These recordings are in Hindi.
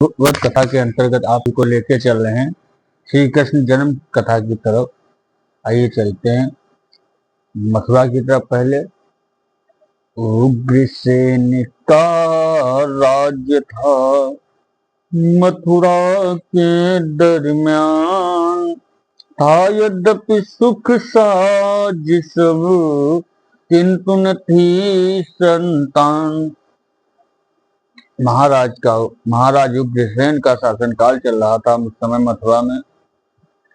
भागवत कथा के अंतर्गत आप को लेके चल रहे हैं श्री कृष्ण जन्म कथा की तरफ। आइए चलते हैं मथुरा की तरफ। पहले उग्रसेन का राज्य था मथुरा के दरमियान, था यद्यपि सुख साज सब, किंतु न थी संतान। महाराज उग्रसेन का शासनकाल चल रहा था उस समय मथुरा में।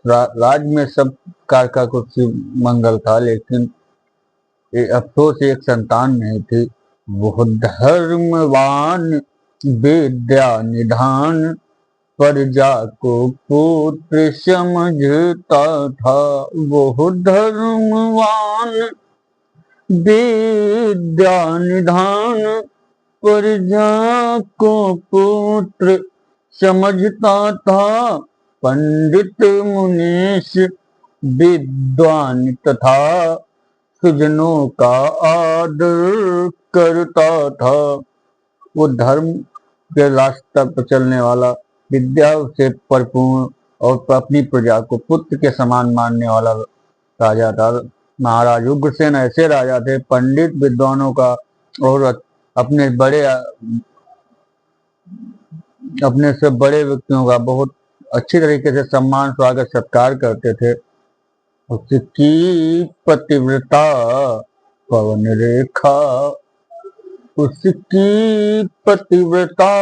राज में सब कार का कुछ मंगल था, लेकिन अफसोस एक संतान नहीं थी। वो धर्मवान विद्या निधान, प्रजा को पुत्र समझता था। वो धर्मवान विद्या निधान, प्रजा को पुत्र समझता था। पंडित मुनीश विद्वान तथा सुजनों का आदर करता था। वो धर्म के रास्ते पर चलने वाला, विद्या से परिपूर्ण और अपनी प्रजा को पुत्र के समान मानने वाला राजा था। महाराज उग्रसेन ऐसे राजा थे, पंडित विद्वानों का और अपने से बड़े व्यक्तियों का बहुत अच्छी तरीके से सम्मान स्वागत सत्कार करते थे। उसकी पतिव्रता पवन रेखा, उसकी पतिव्रता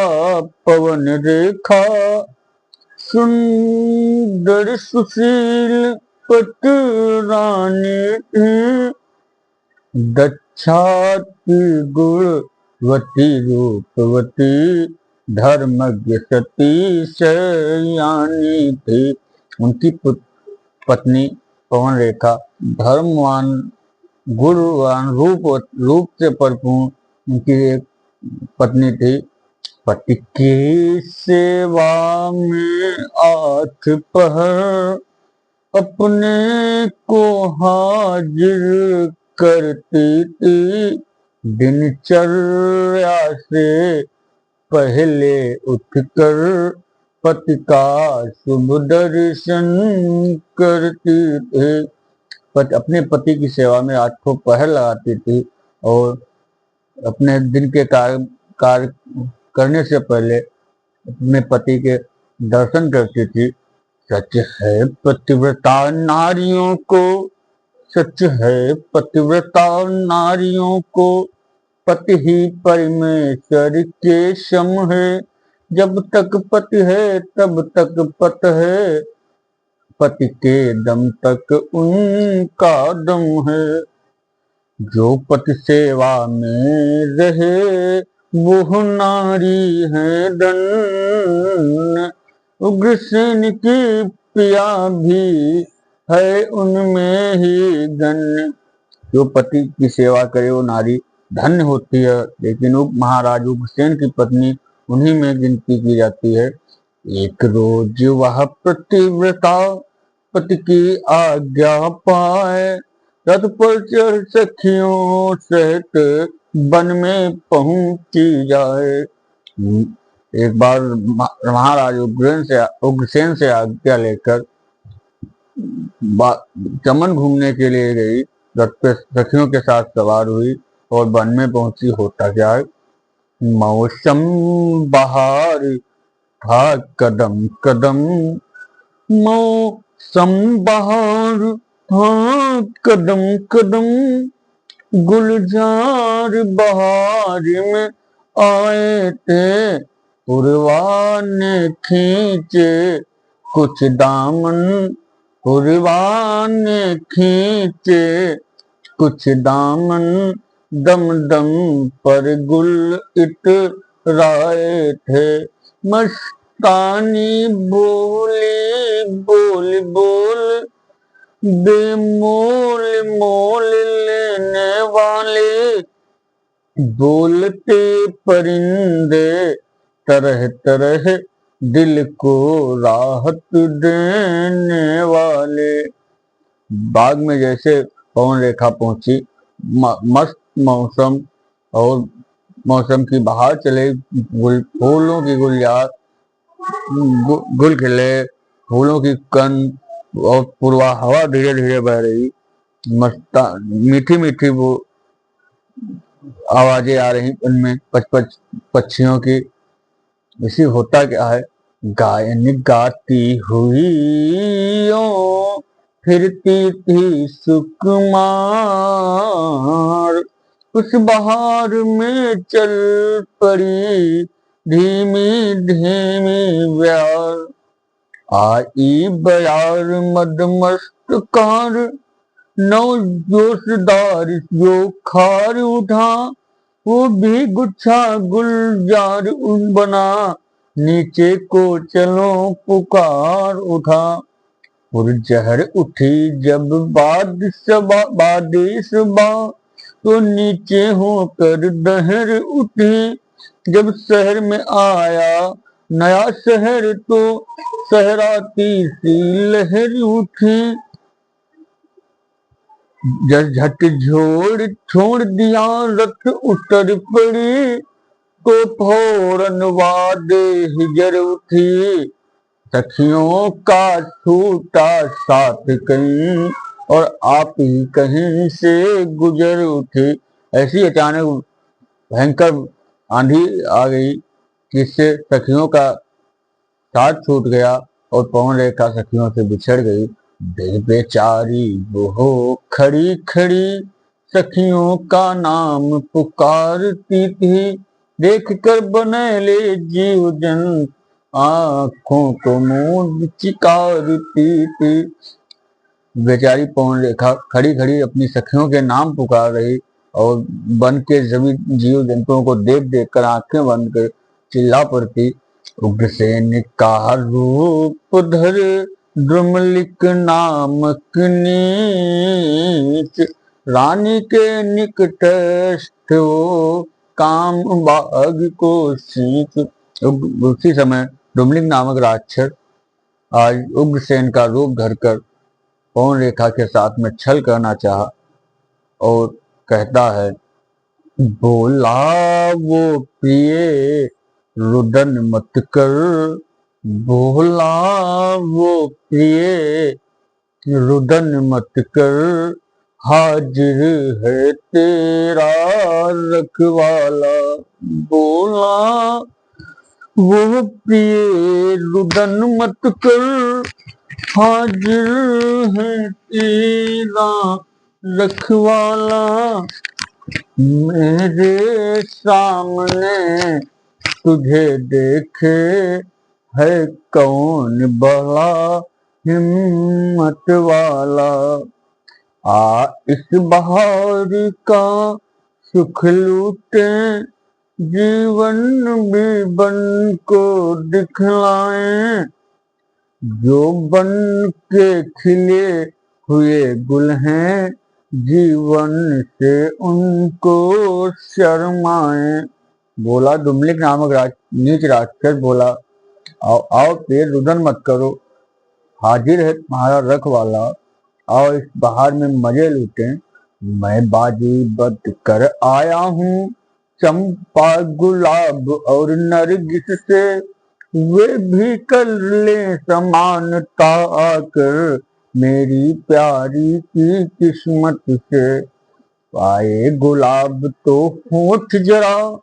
पवन रेखा, सुंदर सुशील पतिरानी थी। दक्षाति गुणवती रूपवती, धर्मज्ञ सती सयानी थी। उनकी पत्नी पवन रेखा धर्मवान, गुणवान, रूप से परिपूर्ण उनकी एक पत्नी थी। पति की सेवा में आठ पहर, अपने को हाजिर करती थी। दिनचर्या से पहले उठकर पति का शुभ दर्शन करती थी। अपने पति की सेवा में आठों पहर लगाती थी और अपने दिन के कार्य करने से पहले अपने पति के दर्शन करती थी। सच है पतिव्रता नारियों को, सच है पतिव्रता नारियों को, पति ही परमेश्वर के सम है। जब तक पति है तब तक पत है, पति के दम तक उनका दम है। जो पति सेवा में रहे वो नारी है धन्य। उग्रसेन की प्रिया भी है उनमें ही धन्य। जो पति की सेवा करे वो नारी धन्य होती है, लेकिन महाराज उग्रसेन की पत्नी उन्हीं में गिनती की जाती है। एक रोज वह पतिव्रता पति की आज्ञा पाए, रथ पर चढ़ सखियों सहित वन में पहुंची जाए। एक बार महाराज उग्रसेन से आज्ञा लेकर चमन घूमने के लिए गई, रथ पे सखियों के साथ सवार हुई और वन में पहुंची। होता क्या है, मौसम बहार था कदम कदम, मौसम बहार था कदम कदम, गुलजार बहार में आए थे। उर्वा ने खींचे कुछ दामन, उर्वा ने खींचे कुछ दामन, दम दम पर गुल इतराए थे। मस्तानी बोली बोल बोल, बेमोल मोल लेने वाले, बोलते परिंदे तरह तरह, दिल को राहत देने वाले। बाग में जैसे पवन रेखा पहुंची, मस्त मौसम और मौसम की बहार चले, फूलों की गुलजार गुल खिले, फूलों की कंद और पूर्वा हवा धीरे धीरे बह रही, मस्ता मीठी मीठी वो आवाजें आ रही उनमें पक्षियों की। इसी होता क्या है, गायन गाती हुई ओ फिरती थी सुकुमार, उस बहार में चल पड़ी धीमी धीमी ब्यार, आई बयार मदमस्त कार, नौ जोशदार जो खार उठा, वो भी गुच्छा गुलजार बना, नीचे को चलो पुकार उठा। और जहर उठी जब बारिश बा, तो नीचे होकर दहर उठी, जब शहर में आया नया शहर, तो सहराती सी लहर उठी, झट छोड़ दिया रथ उतर पड़ी, तो फौरन वादे हिजर उठी, सखियों का छूटा साथ कहीं, और आप ही कहीं से गुजर उठी। ऐसी अचानक भयंकर आंधी आ गई, जिससे सखियों का साथ छूट गया और पवन रेखा सखियों से बिछड़ गई। बेचारी वो खड़ी खड़ी सखियों का नाम पुकारती थी, देख कर बनैले जीव जन आंखों को मूंद चिकारती थी। बेचारी पवन रेखा खड़ी खड़ी अपनी सखियों के नाम पुकार रही, और बन के सभी जीव जंतुओं को देख देख कर आंखें बंद कर चिल्ला पड़ती, उग्रसेन का रूप धर द्रुमलिक नामक नीच, रानी के निकटस्थ वो काम बाग को सींच। उसी समय द्रुमलिक नामक राक्षस आज उग्रसेन का रूप धरकर पवन रेखा के साथ में छल करना चाहा, और कहता है, बोला वो प्रिय रुदन मत कर, बोला वो प्रिय रुदन मत कर, हाजिर है तेरा रखवाला, बोला वो प्रिय रुदन मत कर, हाजिर है तेरा रखवाला, मेरे सामने तुझे देखे है कौन बड़ा हिम्मत वाला, आ इस बहार का सुख लूटे, जीवन भी बन को दिखलाए, जो बन के खिले हुए गुल हैं, जीवन से उनको शर्माए। बोला दुमलिक नामक नीच राक्षस बोला, आओ आओ पेड़ रुदन मत करो, हाजिर है तुम्हारा रखवाला, आओ इस बहार में मजे लूटे, मैं बाजी बद कर आया हूँ चंपा गुलाब और नरगिस से, वे भी कर ले समानता आकर मेरी प्यारी की किस्मत से, आए गुलाब तो होठ जरा,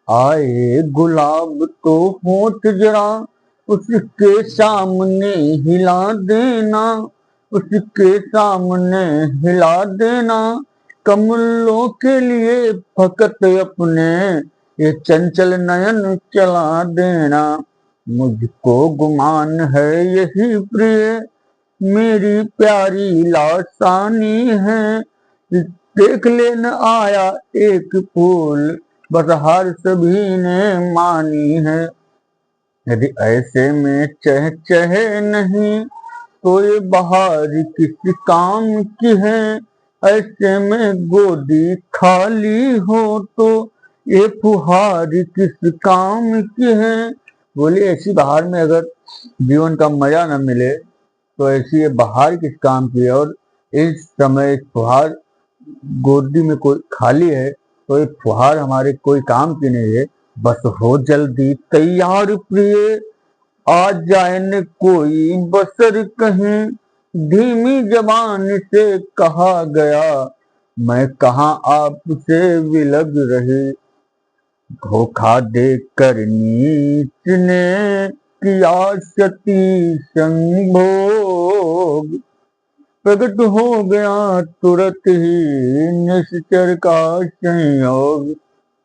आए गुलाब तो होठ जरा, उसके सामने हिला देना, उसके सामने हिला देना, कमलों के लिए फकत अपने ये चंचल नयन चला देना, मुझको गुमान है यही प्रिय मेरी प्यारी लासानी है, देख लेन आया एक फूल बस हार सभी ने मानी है, यदि ऐसे में चह चहे नहीं तो ये बहार किस काम की है, ऐसे में गोदी खाली हो तो ये फुहार किस काम की है। बोले ऐसी बहार में अगर जीवन का मजा न मिले तो ऐसी ये बहार किस काम की है, और इस समय फुहार गोदी में कोई खाली है तो ये फुहार हमारे कोई काम की नहीं है, बस हो जल्दी तैयार प्रिय आ जाए न कोई बसर कहीं, धीमी जबान से कहा गया, मैं कहाँ आपसे विलग रही। धोखा देकर नीच ने किया सती संभोग, प्रकट हो गया तुरंत ही निश्चर का संयोग।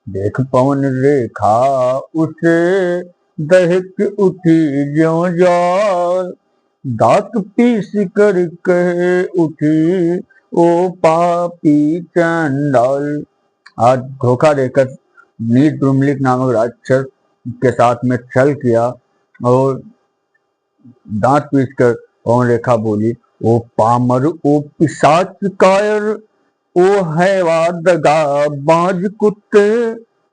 देख पवन रेखा उसे दहक उठी ज्यों ज्वार, दांत पीस कर कह उठी ओ पापी चंडाल। आज धोखा देकर नीच डुमलिक नामक राक्षस के साथ में छल किया और दांत पीस कर पवन रेखा बोली, ओ पामर, ओ पिशाच कायर, ओ हैवान दगा बाज कुत्ते।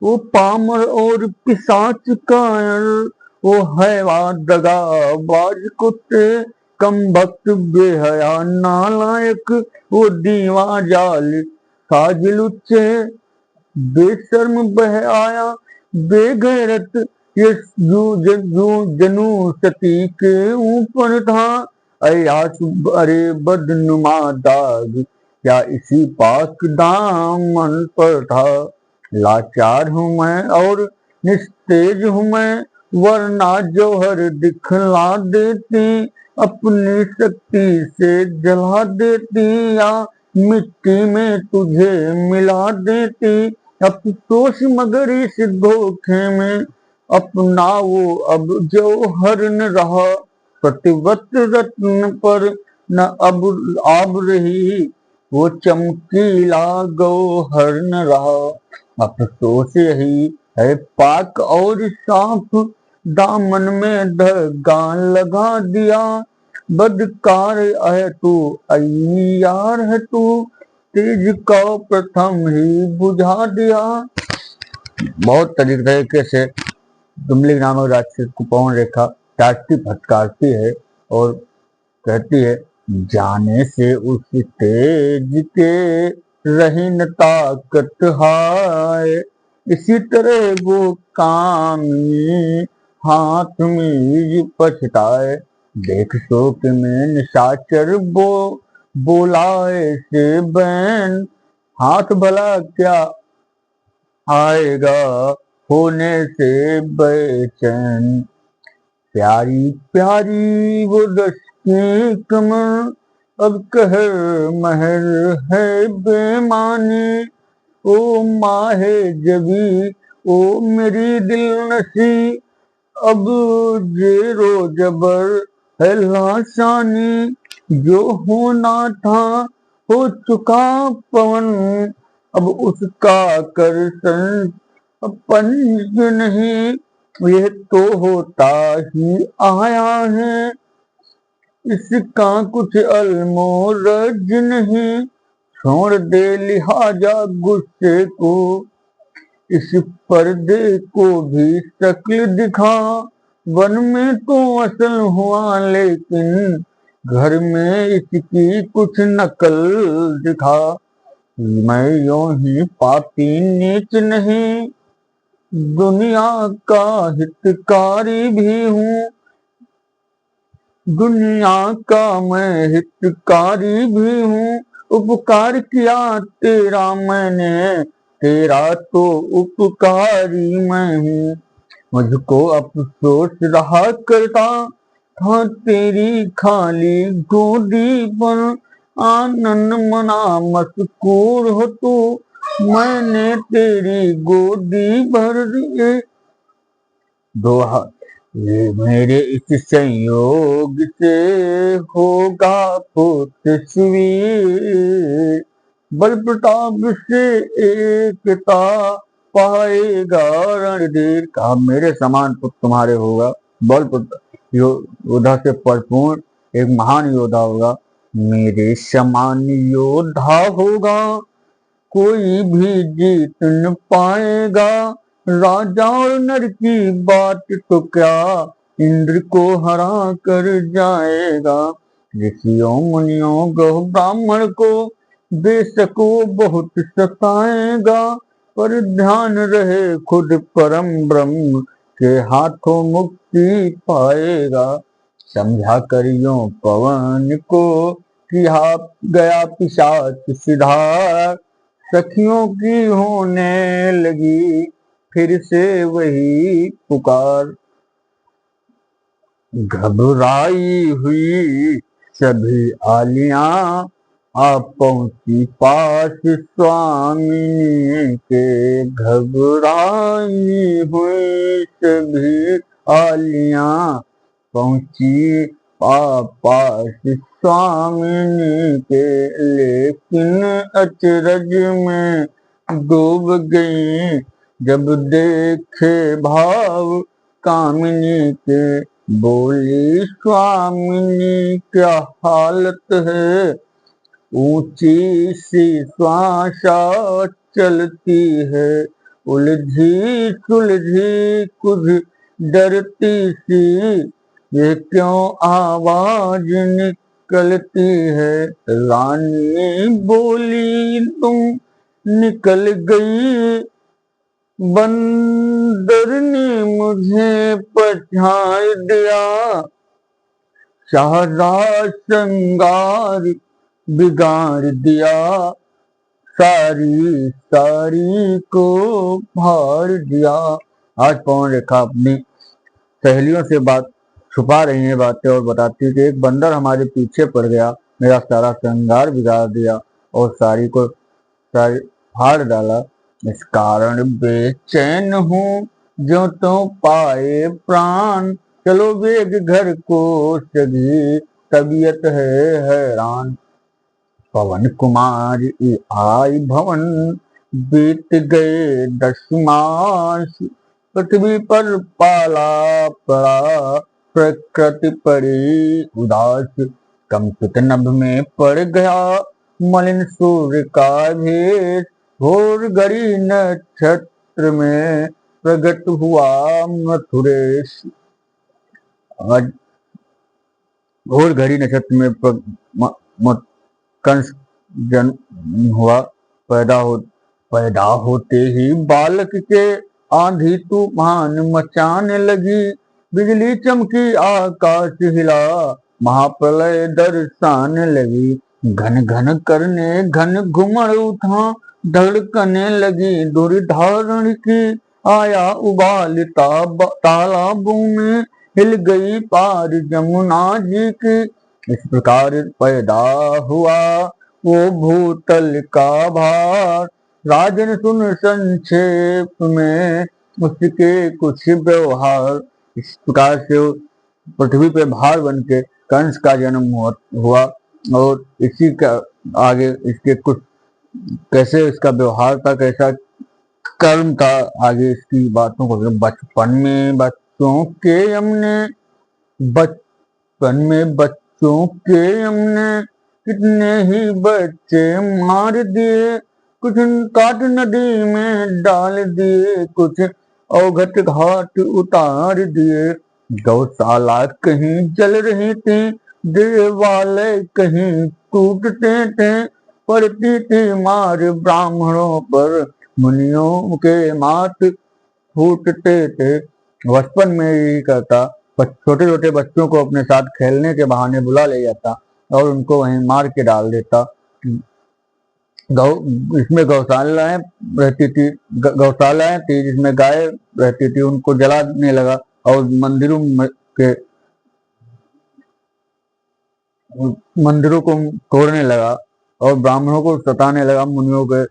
ओ पामर और पिशाच कायर, ओ हैवान दगा बाज कुत्ते, कम वक्त बेहया नालायक, ओ दीवा जाल साजिलुच्चे। बेशर्म बह आया बेगैरत, ये जनू सती के ऊपर था। अयास अरे बदनुमा दाग, क्या इसी पाक दामन पर था। लाचार हूँ मैं और निस्तेज हूँ मैं, वरना जौहर दिखला देती, अपनी शक्ति से जला देती, या मिट्टी में तुझे मिला देती। अफसोस मगर इस धोखे में, अपना वो अब जौहर न रहा। प्रतिवत रत्न पर न अब आब रही, वो चमकीला गौहर न रहा। अफसोस यही है पाक और साफ, दामन में धागा लगा दिया। बदकार है तू, अय्यार है तू, तेज को प्रथम ही बुझा दिया। बहुत तरीके से डुमलिक नामक राक्षस को पवन रेखा डांटती फटकारती है और कहती है, जाने से उस तेज के रही न ताकत हाय। इसी तरह वो कामिनी हाथ में पछताए। देख शोक में निशाचर बोलाए से बैन, हाथ भला क्या आएगा होने से बेचैन। प्यारी प्यारी वो रस की कमर, अब कहर महर है बेमानी। ओ माहे जबी, ओ मेरी दिल नशी, अब जेरो जबर है लाशानी। जो होना था हो चुका पवन, अब उसका कर पंच नहीं। यह तो होता ही आया है, इसका कुछ अलमोरज नहीं। छोड़ दे लिहाजा गुस्से को, इस पर्दे को भी शक्ल दिखा। वन में तो असल हुआ लेकिन, घर में इसकी कुछ नकल दिखा। मैं यूं ही पापी नीच नहीं, दुनिया का हितकारी भी हूँ। दुनिया का मैं हितकारी भी हूँ। उपकार किया तेरा मैंने, तेरा तो उपकारी मैं हूँ। मुझको अफसोस रहा करता था तेरी खाली गोदी पर, आनंद मना मस्कूर हो तू, मैंने तेरी गोदी भर दी। दोहा, ये मेरे इस संयोग से होगा पुत्र सुवीर, बल प्रताप से एकता पाएगा रणधीर। कहा, मेरे समान पुत्र तुम्हारे होगा, बल योद्धा से भरपूर एक महान योद्धा होगा। मेरे समान योद्धा होगा, कोई भी जीत न पाएगा। राजा और नर की बात तो क्या, इंद्र को हरा कर जाएगा। ऋषियों मुनियों गौ ब्राह्मण को बेशक वो बहुत सताएगा, पर ध्यान रहे खुद परम ब्रह्म उसके हाथों मुक्ति पाएगा। समझा करियो पवन को कि आप गया पिशाच सिधार, सखियों की होने लगी फिर से वही पुकार। घबराई हुई सभी आलियां आप पहुंची पास स्वामिनी के। घबराई हुई सभी आलियां पहुंची पास स्वामिनी के, लेकिन अचरज में डूब गई जब देखे भाव कामिनी के। बोली स्वामिनी क्या हालत है, ऊंची सी श्वासा चलती है, उलझी सुलझी कुछ डरती सी, ये क्यों आवाज निकलती है। रानी बोली तुम निकल गई, बंदर ने मुझे पछाड़ दिया, सारा श्रृंगार बिगाड़ दिया, सारी सारी को फाड़ दिया। आज पवन रेखा अपनी सहेलियों से बात छुपा रही है बातें और बताती है कि एक बंदर हमारे पीछे पड़ गया, मेरा सारा श्रृंगार बिगाड़ दिया और सारी को सारी फाड़ डाला। इस कारण बेचैन हूँ जो तो पाए प्राण, चलो वेग घर को सभी तबीयत है हैरान। पवन कुमार आई भवन, बीत गए 10 मास, पृथ्वी पर पाला पड़ा प्रकृति पड़ी उदास। कंपित नभ में पड़ गया मलिन सूर्य का भेष, घोर घड़ी नक्षत्र में प्रकट हुआ मथुरेश। आज घोर घड़ी नक्षत्र में कंस जन्म हुआ। पैदा होते ही बालक के आंधी तूफान मचाने लगी, बिजली चमकी आकाश हिला, महाप्रलय दर्शाने लगी। घन घन करने घन घुमड़ उठा, धड़कने लगी दुर्धारण की, आया उबाल तालाबों में, हिल गई पार जमुना जी की। इस प्रकार पैदा हुआ वो भूतल का भार, राजन सुन संक्षेप में उसके कुछ व्यवहार। इस प्रकार से पृथ्वी पे भार बन के कंस का जन्म हुआ और इसी का आगे इसके कुछ कैसे इसका व्यवहार था, कैसा कर्म था, आगे इसकी बातों को। बचपन में बच्चों के हमने बच्चों के हमने कितने ही बच्चे मार दिए, कुछ काट नदी में डाल दिए, कुछ अवघट घाट उतार दिए। गौशाला कहीं जल रही थी, देवालय कहीं टूटते थे, पड़ती थी मार ब्राह्मणों पर, मुनियों के माथ फूटते थे। बचपन में यही करता, छोटे छोटे बच्चों को अपने साथ खेलने के बहाने बुला ले जाता और उनको वहीं मार के डाल देता। इसमें गौशालाएं रहती थी, गौशालाएं थी जिसमें गाय रहती थी, उनको जलाने लगा और मंदिरों को तोड़ने लगा और ब्राह्मणों को सताने लगा, मुनियों के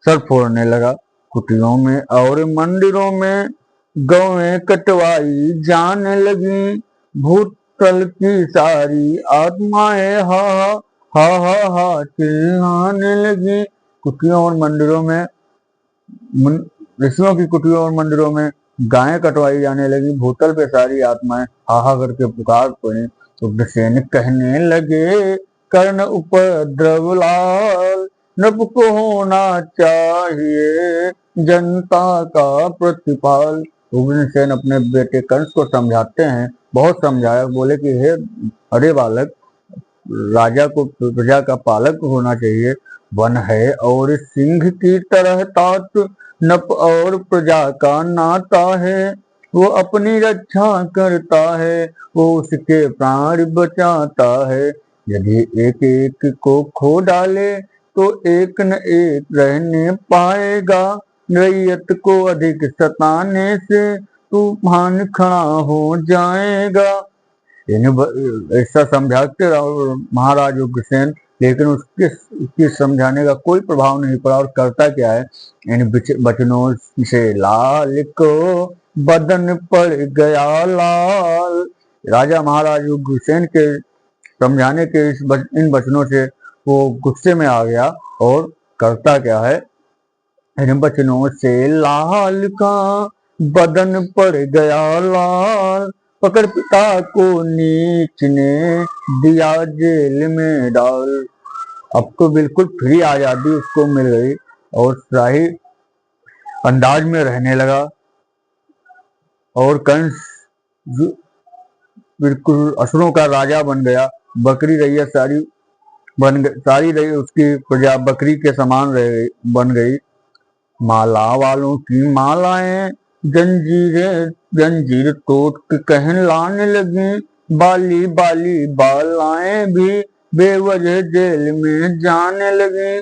सर फोड़ने लगा। कुटियों में और मंदिरों में गौएं कटवाई जाने लगी, भूतल की सारी आत्माएं हा हा हा हा चिल्लाने लगी। कुटियों और मंदिरों में ऋषियों की कुटियों और मंदिरों में गायें कटवाई जाने लगी, भूतल पे सारी आत्माएं हाहा करके पुकार पड़ी। उग्रसेन कहने लगे कर्ण उपद्रव लाल, नभ को होना चाहिए जनता का प्रतिपाल। उग्रसेन अपने बेटे कंस को समझाते हैं, बहुत समझाया, बोले कि हे अरे बालक, राजा को प्रजा का पालक होना चाहिए, वन है और सिंह की तरह तात, नप और प्रजा का नाता है, वो अपनी रक्षा करता है, वो उसके प्राण बचाता है। यदि एक एक को खो डाले तो एक न एक रहने पाएगा। रैयत को अधिक सताने से तूफान खड़ा हो जाएगा। ऐसा समझाते रहो महाराज उग्रसेन, लेकिन उसके समझाने का कोई प्रभाव नहीं पड़ा। और करता क्या है, इन वचनों से लाल को बदन पड़ गया लाल। राजा महाराज उग्रसेन के समझाने के इन वचनों से वो गुस्से में आ गया और करता क्या है, इन वचनों से लाल का बदन पड़ गया लाल। पकड़ पिता को नीच ने दिया जेल में डाल। अब तो बिल्कुल फ्री आजादी उसको मिल गई और शाही अंदाज में रहने लगा। और कंस बिल्कुल असुरों का राजा बन गया। बकरी रैयत सारी रही उसकी प्रजा बकरी के समान बन गई। माला वालों की मालाएं जंजीर तोड़ के कहलाने लगी। बाली बाली बालाएं भी बेवजह जेल में जाने लगी।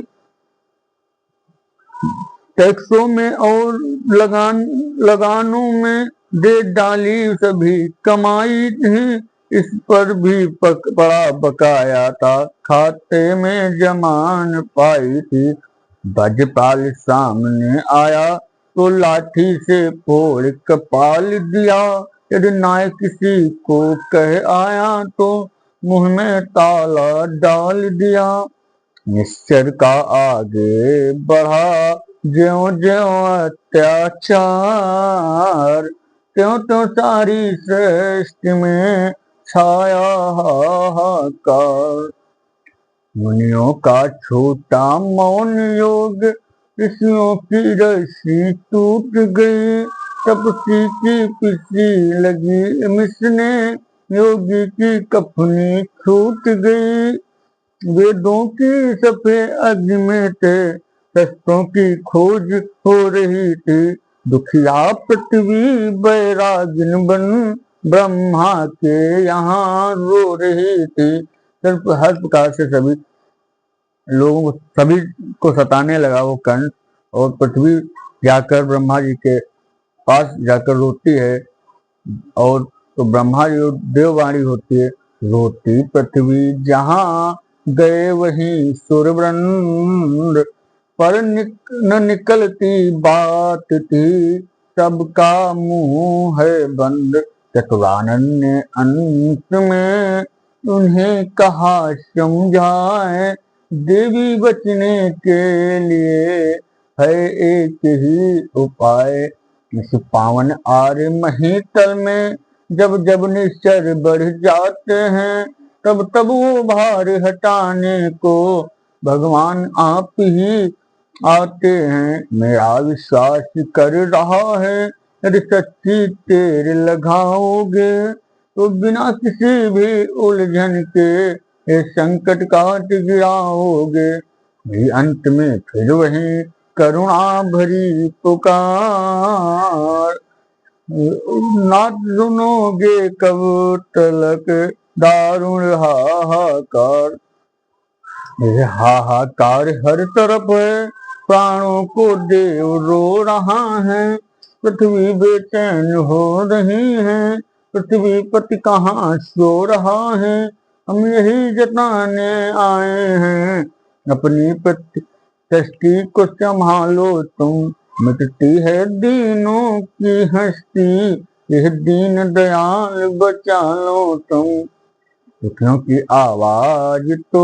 टैक्सों में और लगानों में दे डाली सभी कमाई थी। इस पर भी बड़ा बकाया था, खाते में जमान पाई थी। वज्रपाल सामने आया तो लाठी से फोड़ कपाल दिया। यदि न्याय किसी को कह आया तो मुंह में ताला डाल दिया। निश्चर का आगे बढ़ा ज्यों ज्यों अत्याचार, त्यों त्यों सारी सृष्टि में छाया हाहाकार। मुनियों का छोटा मौन योग, ऋषियों की रस्सी टूट गई। तपसी की पिसी लगी मिसने, योगी की कफनी छूट गई। वेदों की सफेद में थे, शस्त्रों की खोज हो रही थी। दुखिया पृथ्वी बैरागिन बन ब्रह्मा के यहाँ रो रही थी। सिर्फ हर प्रकार से सभी को सताने लगा वो कंस। और पृथ्वी जाकर ब्रह्मा जी के पास जाकर रोती है। और तो ब्रह्मा जी देववाणी होती है, रोती पृथ्वी जहाँ गए वहीं सुरवृंद। पर न निकलती बात थी, सबका मुंह है बंद। चतुरानन ने अंत में उन्हें कहा समझाए, देवी बचने के लिए है एक ही उपाय। इस पावन आर्य महीतल में जब जब निश्चर बढ़ जाते हैं, तब तब वो भार हटाने को भगवान आप ही आते हैं। मेरा विश्वास कर रहा है, यदि सच्ची तेर लगाओगे तो बिना किसी भी उलझन के ये संकट काट गिराओगे। भी अंत में फिर वही करुणा भरी पुकार, ना सुनोगे कब तलक दारुण हाहाकार। ये हाहाकार हर तरफ है, प्राणों को देव रो रहा है। पृथ्वी बेचैन हो रही है, पृथ्वी पति कहाँ सो रहा है। हम यही जताने आए हैं, अपनी सृष्टि को संभालो तुम। मिटती है दीनों की हस्ती, यह दीन दयाल बचा लो तुम। दुखियों की आवाज तो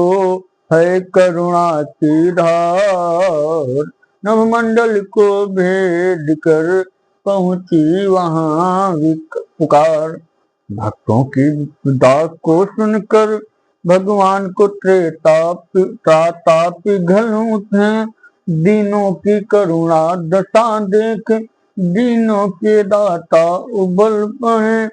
है करुणा की धार, नवमंडल को भेद कर पहुंची वहां पुकार। भक्तों की विदा को सुनकर भगवान को त्राता पिघल उठे। दीनों की करुणा दशा देख, दीनों के दाता उबल पड़े।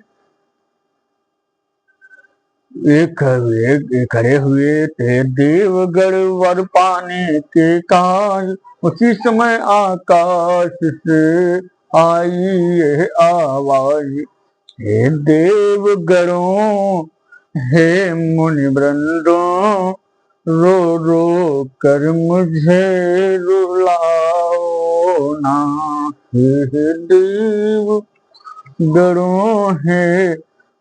एक खड़े हुए थे देवगढ़ वर पाने के काज। उसी समय आकाश से आई ये आवाज, हे देव गणों, हे मुनि वृंदों, रो रो कर मुझे रुलाओ ना। हे देव गणों, हे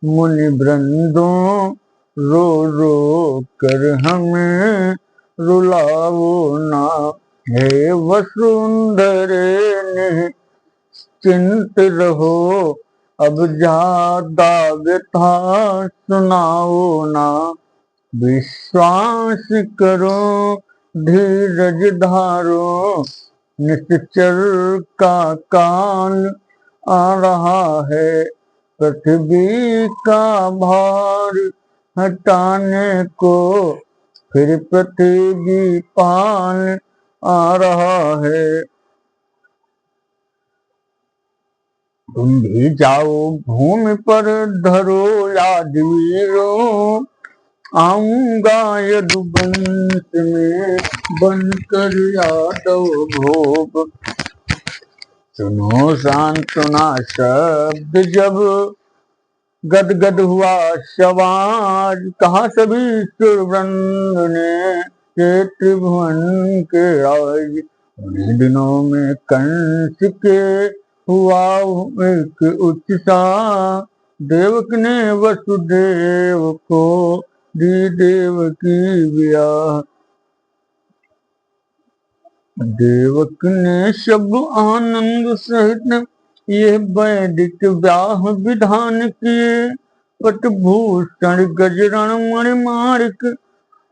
मुनि वृंदों, रो रो कर हमें रुलाओ ना। हे वसुंधरे निश्चिंत रहो, अब ज्यादा व्यथा सुनाओ ना। विश्वास करो, धीरज धारो, निश्चर का काल आ रहा है। पृथ्वी का भार हटाने को फिर पृथ्वी पाल आ रहा है। तुम भी जाओ भूमि पर धरो याद वीरों, आऊंगा यदुवंश में बनकर यादव भोग। सुनो सांत्वना शब्द जब गदगद हुआ समाज, कहा सभी सुरवृंद ने के त्रिभुवन के राज। उन्हीं दिनों में कंस के हुआ एक उत्साह, देवक ने वसुदेव को दी देवकी ब्याह। देवक ने सब आनंद सहित ये वैदिक ब्याह विधान किए। पटभूषण गजरण मणिमार्क,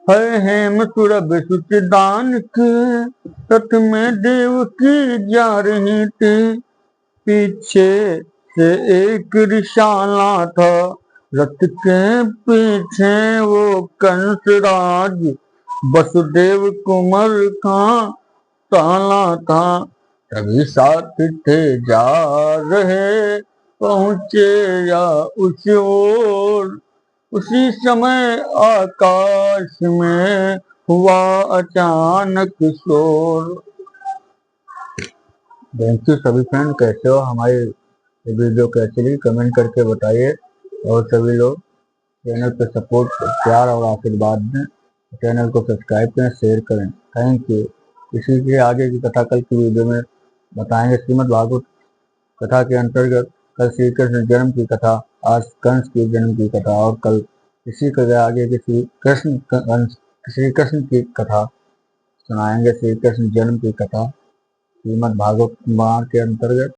है हेम सुरभ सुचदान के। रथ में देवकी जा रही थी, पीछे से एक रिशाला था। रथ के पीछे वो कंसराज, वसुदेव कुंवर का ताला था। सभी साथ थे जा रहे, पहुंचे या उस ओर। उसी समय आकाश में हुआ अचानक शोर। थैंक यू सभी फ्रेंड, कैसे हो? हमारी वीडियो कैसी लगी कमेंट करके बताइए। और सभी लोग चैनल पे सपोर्ट, प्यार और आशीर्वाद दें। चैनल को सब्सक्राइब करें, शेयर करें। Thank you. इसी के आगे की कथा कल की वीडियो में बताएंगे। श्रीमद् भागवत कथा के अंतर्गत कल श्री कृष्ण जन्म की कथा, आज कंस के जन्म की कथा, और कल इसी के आगे की श्री कृष्ण की कथा सुनाएंगे। श्री कृष्ण जन्म की कथा श्रीमद् भागवत पुराण के अंतर्गत।